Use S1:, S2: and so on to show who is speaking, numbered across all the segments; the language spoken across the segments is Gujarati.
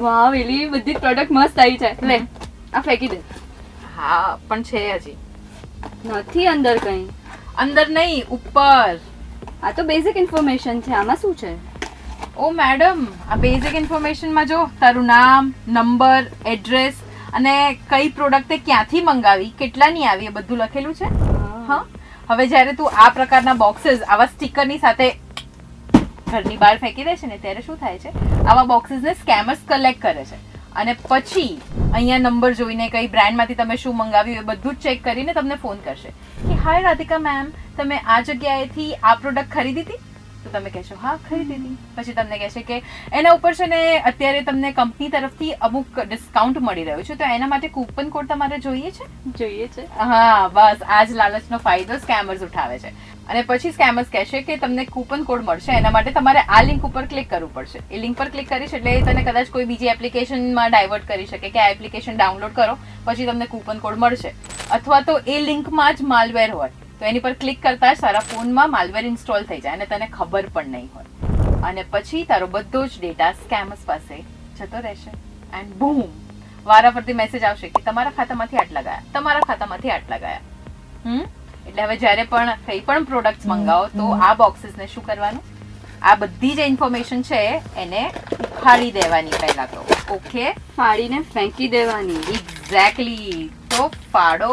S1: વાવ, એલી બધી પ્રોડક્ટ મસ્ત આવી છે. લે આ ફેંકી દે.
S2: હા પણ છે હજી.
S1: નથી અંદર કઈ.
S2: અંદર નહીં, ઉપર.
S1: આ તો બેઝિક ઇન્ફોર્મેશન છે, આમાં શું છે?
S2: ઓ મેડમ, આ બેઝિક ઇન્ફોર્મેશનમાં જો તારું નામ, નંબર, એડ્રેસ અને કઈ પ્રોડક્ટ ક્યાંથી મંગાવી, કેટલાની આવી એ બધું લખેલું છે. હા, હવે જ્યારે તું આ પ્રકારના બોક્સીસ આવા સ્ટીકરની સાથે ઘરની બહાર ફેંકી દે છે ને, ત્યારે શું થાય છે, આવા બોક્સીસને સ્કેમર્સ કલેક્ટ કરે છે અને પછી અહીંયા નંબર જોઈને કઈ બ્રાન્ડમાંથી તમે શું મંગાવ્યું એ બધું જ ચેક કરીને તમને ફોન કરશે કે હાય રાધિકા મેમ, તમે આ જગ્યાએથી આ પ્રોડક્ટ ખરીદી હતી? તો તમે કહેશો હા ખરીદી હતી. પછી તમને કહેશે કે એના ઉપર છે ને અત્યારે તમને કંપની તરફથી અમુક ડિસ્કાઉન્ટ મળી રહ્યું છે, તો એના માટે કૂપન કોડ તમારે જોઈએ છે.
S1: જોઈએ છે.
S2: હા, બસ આ જ લાલચનો ફાયદો સ્કેમર્સ ઉઠાવે છે. અને પછી સ્કેમર્સ કહેશે કે તમને કૂપન કોડ મળશે, એના માટે તમારે આ લિંક ઉપર ક્લિક કરવું પડશે. એ લિંક પર ક્લિક કરીશ એટલે એ તને કદાચ કોઈ બીજી એપ્લિકેશનમાં ડાયવર્ટ કરી શકે કે આ એપ્લિકેશન ડાઉનલોડ કરો પછી તમને કૂપન કોડ મળશે. અથવા તો એ લિંકમાં જ માલવેર હોય તો એની પર ક્લિક કરતા જ તારા ફોનમાં માલવેર ઇન્સ્ટોલ થઈ જાય અને તને ખબર પણ નહીં હોય, અને પછી તારો બધો જ ડેટા સ્કેમર્સ પાસે જતો રહેશે. એન્ડ બૂમ, વારાફરતી મેસેજ આવશે કે તમારા ખાતામાંથી આટલા ગયા, તમારા ખાતામાંથી આટલા ગયા. એટલે હવે જ્યારે પણ કંઈ પણ પ્રોડક્ટ્સ મંગાવો તો આ બોક્સીસને શું કરવાનું, આ બધી જે ઇન્ફોર્મેશન છે એને ઉખાડી દેવાની પહેલા તો. ઓકે,
S1: ફાડીને ફેંકી દેવાની.
S2: એક્ઝેક્ટલી. તો ફાડો.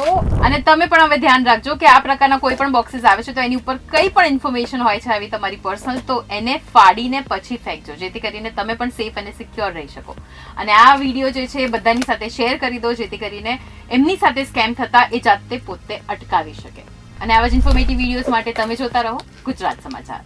S2: અને તમે પણ હવે ધ્યાન રાખજો કે આ પ્રકારના કોઈ પણ બોક્સીસ આવે છે તો એની ઉપર કઈ પણ ઇન્ફોર્મેશન હોય છે આવી તમારી પર્સનલ, તો એને ફાડીને પછી ફેંકજો, જેથી કરીને તમે પણ સેફ અને સિક્યોર રહી શકો. અને આ વિડીયો જે છે એ બધાની સાથે શેર કરી દો, જેથી કરીને એમની સાથે સ્કેમ થતા એ જાતે પોતે અટકાવી શકે. અને આવા જ ઇન્ફોર્મેટિવ વિડીયોઝ માટે તમે જોતા રહો ગુજરાત સમાચાર.